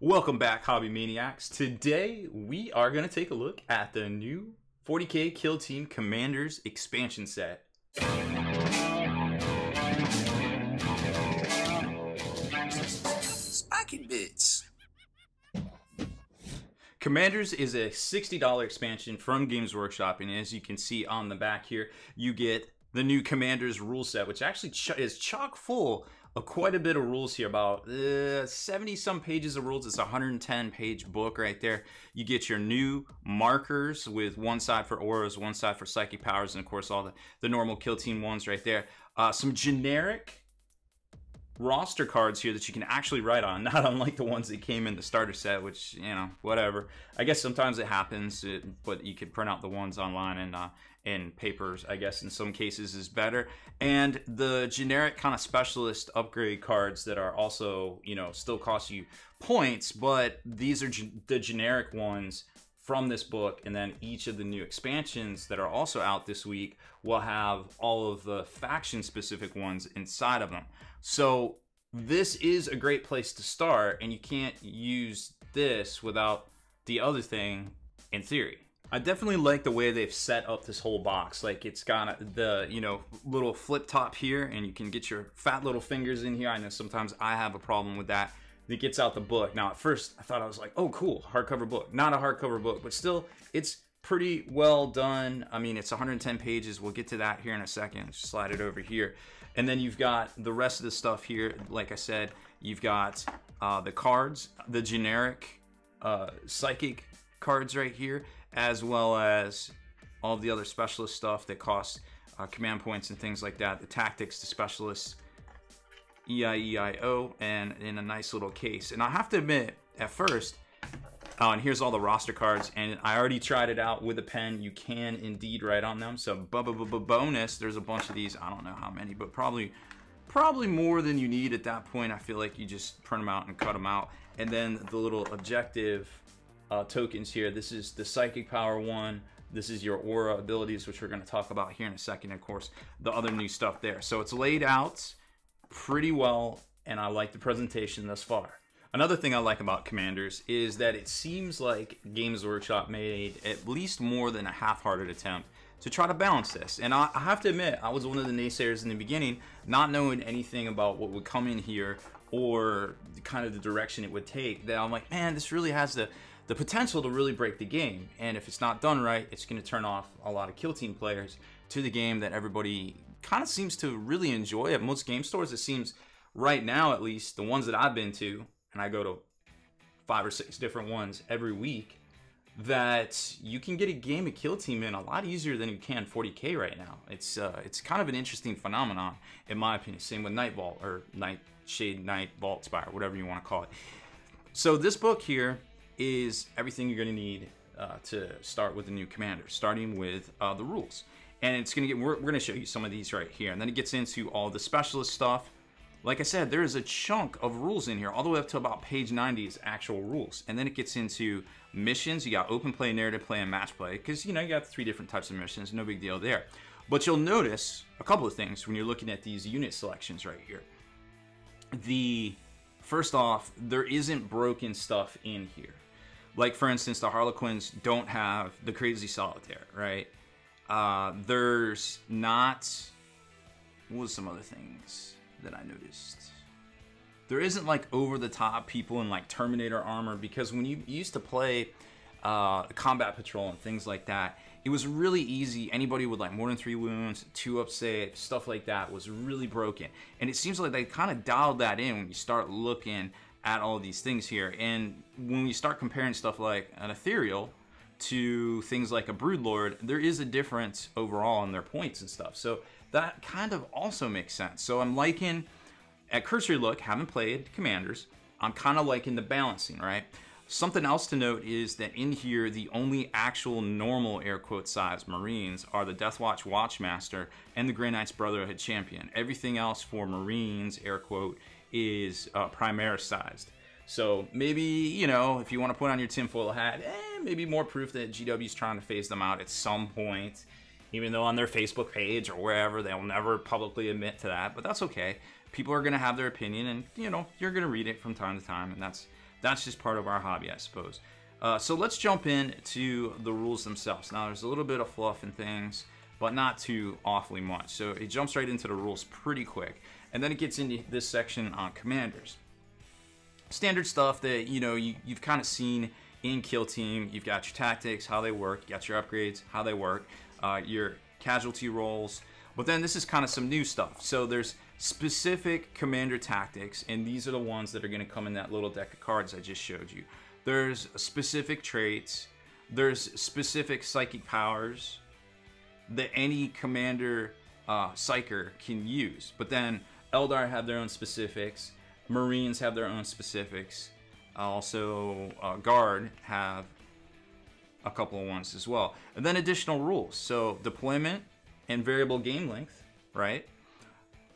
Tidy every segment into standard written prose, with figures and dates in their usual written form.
Welcome back, Hobby Maniacs. Today, we are going to take a look at the new 40k Kill Team Commanders expansion set. Spiking bits. Commanders is a $60 expansion from Games Workshop, and as you can see on the back here, you get the new Commanders rule set, which actually is chock full of quite a bit of rules here, about 70 some pages of rules. It's a 110 page book right there. You get your new markers with one side for auras, one side for psychic powers, and of course all the normal Kill Team ones right there. Some generic roster cards here that you can actually write on, not unlike the ones that came in the starter set, which, you know, whatever. I guess sometimes it happens, but you could print out the ones online and papers, I guess in some cases is better. And the generic kind of specialist upgrade cards that are also, you know, still cost you points, but these are the generic ones from this book. And then each of the new expansions that are also out this week will have all of the faction specific ones inside of them. So this is a great place to start, and you can't use this without the other thing in theory. I definitely like the way they've set up this whole box. Like, it's got the, you know, little flip top here, and you can get your fat little fingers in here. I know sometimes I have a problem with that. It gets out the book. Now, at first, I thought, I was like, oh, cool, hardcover book. Not a hardcover book, but still, it's pretty well done. I mean, it's 110 pages. We'll get to that here in a second. Just slide it over here. And then you've got the rest of the stuff here. Like I said, you've got the cards, the generic psychic cards right here, as well as all the other specialist stuff that costs command points and things like that. The tactics, the specialists, EIEIO, and in a nice little case. And I have to admit, at first, and here's all the roster cards, and I already tried it out with a pen. You can indeed write on them. So bonus, there's a bunch of these. I don't know how many, but probably more than you need at that point. I feel like you just print them out and cut them out. And then the little objective tokens here. This is the psychic power one. This is your aura abilities, which we're going to talk about here in a second. Of course, the other new stuff there. So it's laid out pretty well, and I like the presentation thus far. Another thing I like about Commanders is that it seems like Games Workshop made at least more than a half-hearted attempt to try to balance this. And I have to admit, I was one of the naysayers in the beginning, not knowing anything about what would come in here or kind of the direction it would take, that I'm like, man, this really has the potential to really break the game. And if it's not done right, it's going to turn off a lot of Kill Team players to the game that everybody kind of seems to really enjoy. At most game stores, it seems, right now at least, the ones that I've been to, and I go to 5 or 6 different ones every week, that you can get a game of Kill Team in a lot easier than you can 40k right now. It's kind of an interesting phenomenon, in my opinion. Same with Night Vault, or Nightshade, Night Vault Spire, whatever you want to call it. So this book here is everything you're going to need to start with the new commander, starting with the rules. And it's going to get, we're going to show you some of these right here, and then it gets into all the specialist stuff. Like I said, there is a chunk of rules in here, all the way up to about page 90 is actual rules. And then it gets into missions. You got open play, narrative play, and match play. Because, you know, you got 3 different types of missions. No big deal there. But you'll notice a couple of things when you're looking at these unit selections right here. First off, there isn't broken stuff in here. Like, for instance, the Harlequins don't have the Crazy Solitaire, right? There's not... What was some other things that I noticed? There isn't like over-the-top people in like Terminator armor, because when you used to play Combat Patrol and things like that, it was really easy. Anybody with like more than 3 wounds, 2 up save, stuff like that was really broken. And it seems like they kind of dialed that in when you start looking at all these things here. And when you start comparing stuff like an Ethereal to things like a Broodlord, there is a difference overall in their points and stuff. So that kind of also makes sense. So I'm liking, at cursory look, haven't played Commanders, I'm kind of liking the balancing, right? Something else to note is that in here, the only actual normal air quote size Marines are the Deathwatch Watchmaster and the Grey Knights Brotherhood Champion. Everything else for Marines, air quote, is Primaris sized. So maybe, you know, if you want to put on your tinfoil hat, maybe more proof that GW's trying to phase them out at some point. Even though on their Facebook page or wherever, they'll never publicly admit to that, but that's okay. People are going to have their opinion, and, you know, you're going to read it from time to time, and that's that's just part of our hobby, I suppose. So let's jump into the rules themselves. Now, there's a little bit of fluff and things, but not too awfully much. So it jumps right into the rules pretty quick. And then it gets into this section on commanders. Standard stuff that, you know, you've kind of seen in Kill Team. You've got your tactics, how they work. You got your upgrades, how they work. Your casualty rolls. But then this is kind of some new stuff. So there's specific commander tactics, and these are the ones that are going to come in that little deck of cards I just showed you. There's specific traits. There's specific psychic powers that any commander psyker can use. But then Eldar have their own specifics. Marines have their own specifics. Also, Guard have a couple of ones as well. And then additional rules. So deployment and variable game length, right?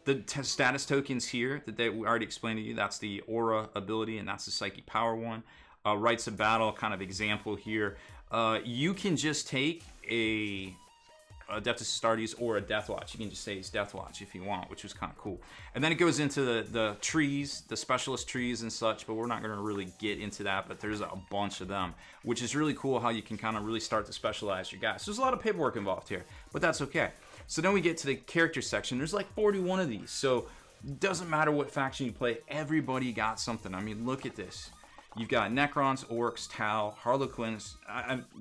The status tokens here that we already explained to you, that's the aura ability, and that's the psychic power one. Rites of battle kind of example here. You can just take a Adeptus Astartes or a Deathwatch. You can just say it's Deathwatch if you want, which was kind of cool. And then it goes into the trees, the specialist trees and such, but we're not going to really get into that, but there's a bunch of them, which is really cool how you can kind of really start to specialize your guys. So there's a lot of paperwork involved here, but that's okay. So then we get to the character section. There's like 41 of these, so it doesn't matter what faction you play, everybody got something. I mean, look at this. You've got Necrons, Orcs, Tau, Harlequins,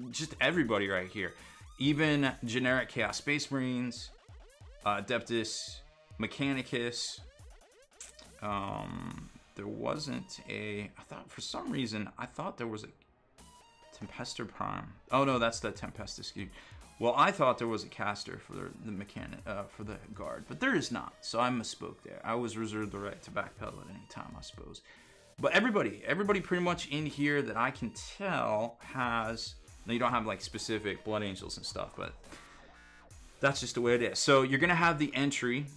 just everybody right here. Even generic Chaos Space Marines, Adeptus Mechanicus. There wasn't a... I thought, for some reason, I thought there was a Tempestor Prime. Oh no, that's the Tempestus. Well, I thought there was a caster for the mechanic, for the Guard, but there is not. So I misspoke there. I was reserved the right to backpedal at any time, I suppose. But everybody pretty much in here that I can tell has... Now, you don't have like specific Blood Angels and stuff, but that's just the way it is. So you're going to have the entry.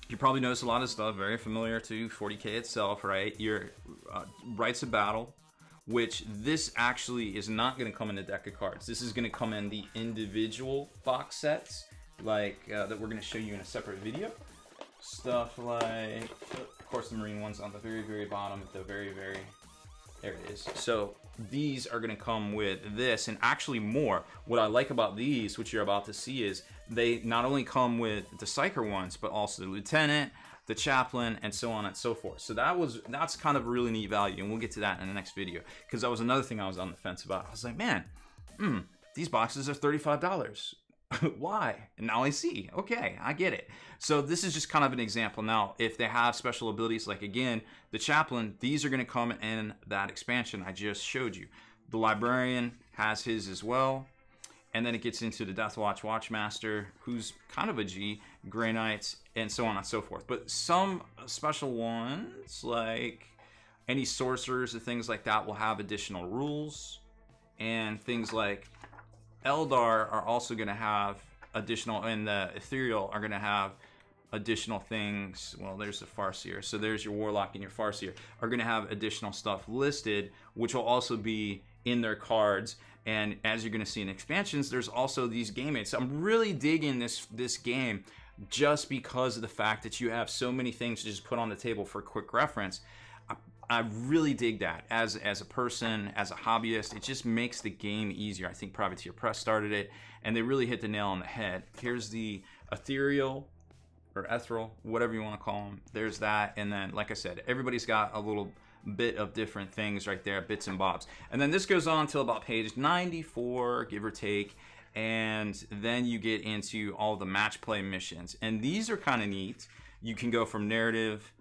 You probably notice a lot of stuff very familiar to 40K itself, right? Your Rites of Battle, which this actually is not going to come in the deck of cards. This is going to come in the individual box sets, like that we're going to show you in a separate video. Stuff like, of course, the Marine one's on the very, very bottom at the very, very... There it is. So these are going to come with this, and actually more. What I like about these, which you're about to see, is they not only come with the Psyker ones, but also the Lieutenant, the Chaplain, and so on and so forth. So that's kind of a really neat value, and we'll get to that in the next video, because that was another thing I was on the fence about. I was like, man, these boxes are $35. Why? And now I see. Okay, I get it. So this is just kind of an example. Now, if they have special abilities, like again, the Chaplain, these are going to come in that expansion I just showed you. The Librarian has his as well. And then it gets into the Deathwatch Watchmaster, who's kind of a G, Grey Knights, and so on and so forth. But some special ones, like any sorcerers and things like that, will have additional rules. And things like Eldar are also going to have additional, and the Ethereal are going to have additional things. Well, there's the Farseer. So there's your Warlock and your Farseer are going to have additional stuff listed, which will also be in their cards. And as you're going to see in expansions, there's also these game aids. So I'm really digging this game just because of the fact that you have so many things to just put on the table for quick reference. I really dig that as a person, as a hobbyist. It just makes the game easier. I think Privateer Press started it, and they really hit the nail on the head. Here's the Ethereal, or Ethereal, whatever you want to call them. There's that, and then, like I said, everybody's got a little bit of different things right there, bits and bobs. And then this goes on till about page 94, give or take, and then you get into all the match play missions. And these are kind of neat. You can go from narrative...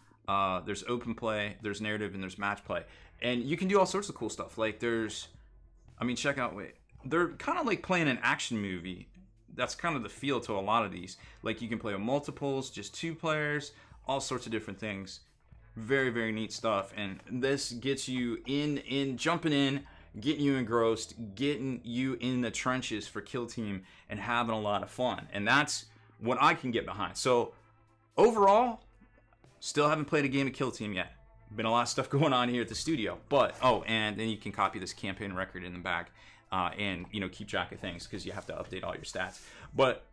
there's open play, there's narrative, and there's match play. And you can do all sorts of cool stuff. Like there's, I mean, check out, they're kind of like playing an action movie. That's kind of the feel to a lot of these. Like you can play with multiples, just 2 players, all sorts of different things. Very, very neat stuff. And this gets you jumping in, getting you engrossed, getting you in the trenches for Kill Team and having a lot of fun. And that's what I can get behind. So overall, still haven't played a game of Kill Team yet. Been a lot of stuff going on here at the studio. But, oh, and then you can copy this campaign record in the back and, you know, keep track of things because you have to update all your stats. But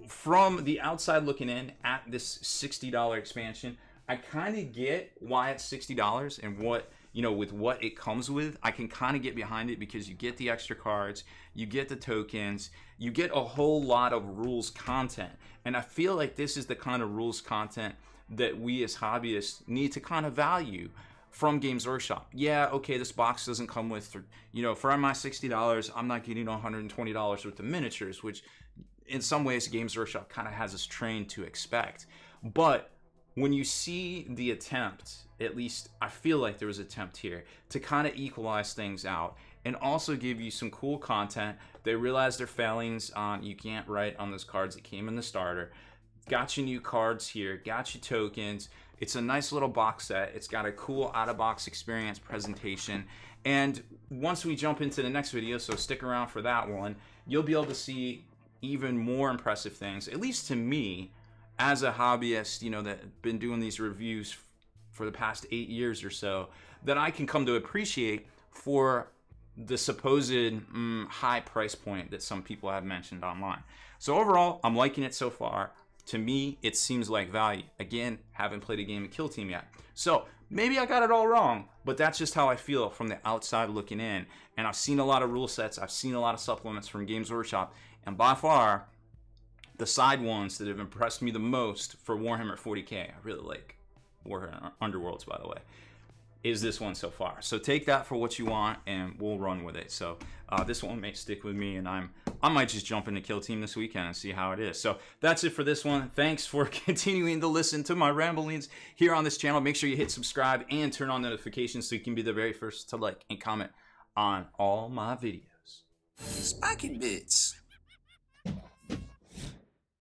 from the outside looking in at this $60 expansion, I kind of get why it's $60 and what you know, with what it comes with, I can kind of get behind it because you get the extra cards, you get the tokens, you get a whole lot of rules content. And I feel like this is the kind of rules content that we as hobbyists need to kind of value from Games Workshop. Yeah, okay, this box doesn't come with, you know, for my $60, I'm not getting $120 worth of miniatures, which in some ways Games Workshop kind of has us trained to expect. But when you see the attempt, at least I feel like there was an attempt here to kind of equalize things out and also give you some cool content. They realized their failings on you can't write on those cards that came in the starter. Got you new cards here, got you tokens. It's a nice little box set. It's got a cool out-of-box experience presentation. And once we jump into the next video, so stick around for that one, you'll be able to see even more impressive things, at least to me, as a hobbyist, you know, that been doing these reviews for the past 8 years or so, that I can come to appreciate for the supposed high price point that some people have mentioned online. So overall, I'm liking it so far. To me, it seems like value. Again, haven't played a game of Kill Team yet. So maybe I got it all wrong, but that's just how I feel from the outside looking in. And I've seen a lot of rule sets. I've seen a lot of supplements from Games Workshop. And by far, the side ones that have impressed me the most for Warhammer 40K, I really like Warhammer Underworlds, by the way, is this one so far. So take that for what you want, and we'll run with it. So this one may stick with me, and I might just jump into Kill Team this weekend and see how it is. So that's it for this one. Thanks for continuing to listen to my ramblings here on this channel. Make sure you hit subscribe and turn on notifications so you can be the very first to like and comment on all my videos. Spiking bits.